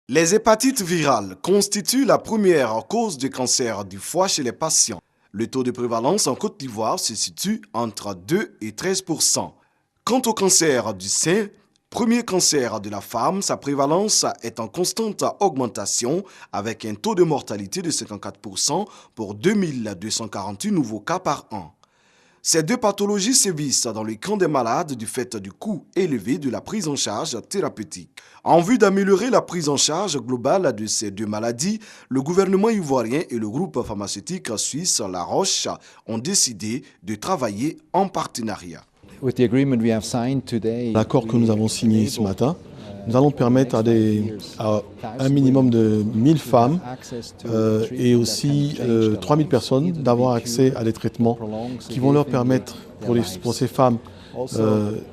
Les hépatites virales constituent la première cause de cancer du foie chez les patients. Le taux de prévalence en Côte d'Ivoire se situe entre 2 et 13%. Quant au cancer du sein, premier cancer de la femme, sa prévalence est en constante augmentation avec un taux de mortalité de 54% pour 2248 nouveaux cas par an. Ces deux pathologies sévissent dans les camps des malades du fait du coût élevé de la prise en charge thérapeutique. En vue d'améliorer la prise en charge globale de ces deux maladies, le gouvernement ivoirien et le groupe pharmaceutique suisse La Roche ont décidé de travailler en partenariat. L'accord que nous avons signé ce matin, nous allons permettre à un minimum de 1000 femmes et aussi 3000 personnes d'avoir accès à des traitements qui vont leur permettre, pour ces femmes,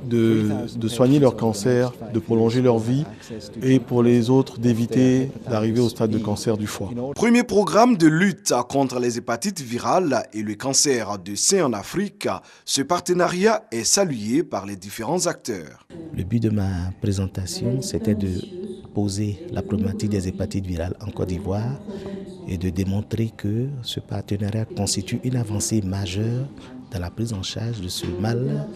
de soigner leur cancer, de prolonger leur vie et pour les autres d'éviter d'arriver au stade de cancer du foie. Premier programme de lutte contre les hépatites virales et le cancer du sein en Afrique, ce partenariat est salué par les différents acteurs. Le but de ma présentation, c'était de poser la problématique des hépatites virales en Côte d'Ivoire et de démontrer que ce partenariat constitue une avancée majeure dans la prise en charge de ce mal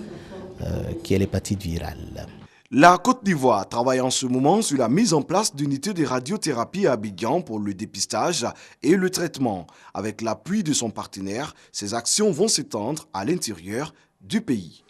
qui est l'hépatite virale. La Côte d'Ivoire travaille en ce moment sur la mise en place d'unités de radiothérapie à Abidjan pour le dépistage et le traitement. Avec l'appui de son partenaire, ces actions vont s'étendre à l'intérieur du pays.